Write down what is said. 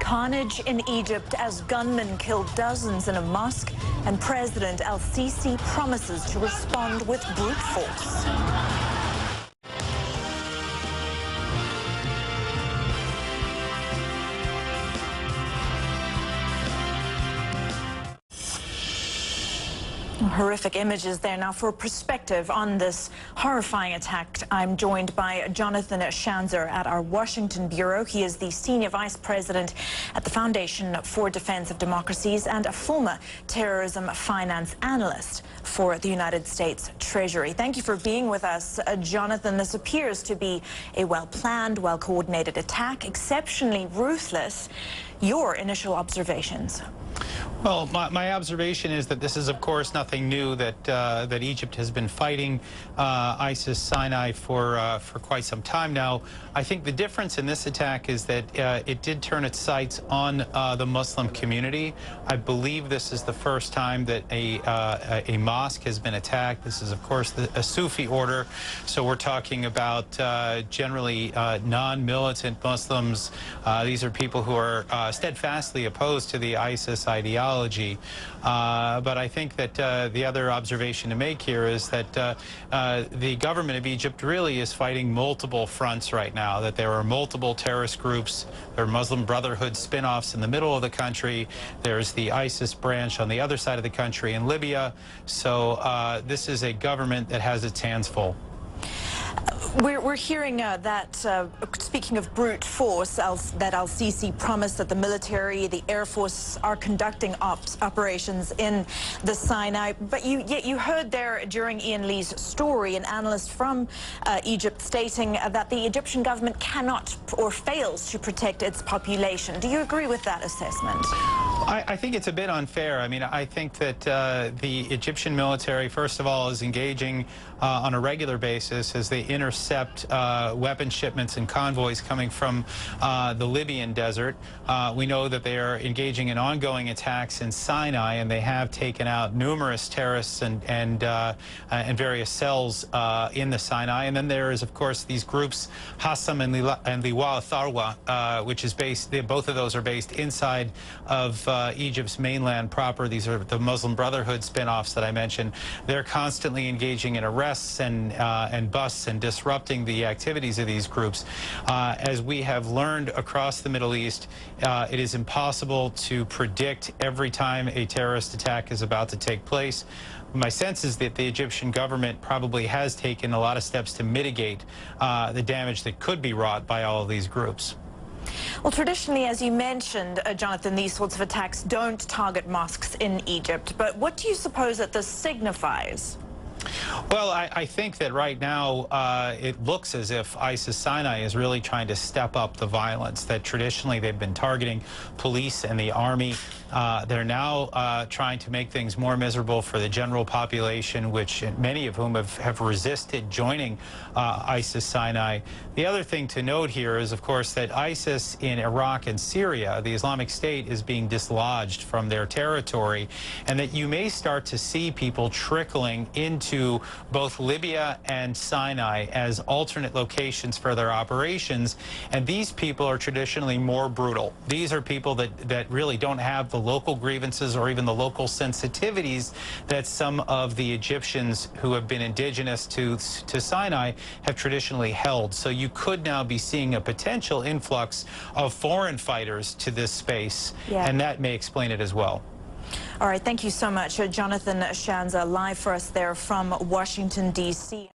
Carnage in Egypt as gunmen killed dozens in a mosque, and President al-Sisi promises to respond with brute force. Horrific images there. Now, for perspective on this horrifying attack, I'm joined by Jonathan Schanzer at our Washington bureau. He is the Senior Vice President at the Foundation for Defense of Democracies and a former terrorism finance analyst for the United States Treasury. Thank you for being with us, Jonathan. This appears to be a well-planned, well-coordinated attack, exceptionally ruthless. Your initial observations? Well, my observation is that this is, of course, nothing new, that Egypt has been fighting ISIS Sinai for quite some time now. I think the difference in this attack is that it did turn its sights on the Muslim community. I believe this is the first time that a mosque has been attacked. This is, of course, a Sufi order, so we're talking about generally non-militant Muslims. These are people who are steadfastly opposed to the ISIS ideology. But I think that the other observation to make here is that the government of Egypt really is fighting multiple fronts right now, that there are multiple terrorist groups. There are Muslim Brotherhood spin-offs in the middle of the country. There's the ISIS branch on the other side of the country in Libya. So this is a government that has its hands full. We're hearing that, speaking of brute force, that al-Sisi promised that the military, the Air Force are conducting operations in the Sinai. But yet you heard there during Ian Lee's story an analyst from Egypt stating that the Egyptian government cannot or fails to protect its population. Do you agree with that assessment? I think it's a bit unfair. I mean, I think that the Egyptian military, first of all, is engaging on a regular basis as they intercept weapon shipments and convoys coming from the Libyan desert. We know that they are engaging in ongoing attacks in Sinai, and they have taken out numerous terrorists and various cells in the Sinai. And then there is, of course, these groups, Hassam and Liwa Tharwa, which is based, both of those are based inside of Egypt's mainland proper. These are the Muslim Brotherhood spin-offs that I mentioned. They're constantly engaging in arrests and busts and disrupting the activities of these groups. As we have learned across the Middle East, it is impossible to predict every time a terrorist attack is about to take place. My sense is that the Egyptian government probably has taken a lot of steps to mitigate the damage that could be wrought by all of these groups. Well, traditionally, as you mentioned, Jonathan, these sorts of attacks don't target mosques in Egypt. But what do you suppose that this signifies? Well, I think that right now it looks as if ISIS Sinai is really trying to step up the violence, that traditionally they've been targeting police and the army. They're now trying to make things more miserable for the general population, which many of whom have resisted joining ISIS Sinai. The other thing to note here is, of course, that ISIS in Iraq and Syria, the Islamic State, is being dislodged from their territory, and that you may start to see people trickling into both Libya and Sinai as alternate locations for their operations. And these people are traditionally more brutal. These are people that really don't have the local grievances or even the local sensitivities that some of the Egyptians who have been indigenous to Sinai have traditionally held. So you could now be seeing a potential influx of foreign fighters to this space, and that may explain it as well. All right, thank you so much, Jonathan Schanzer, live for us there from Washington, D.C.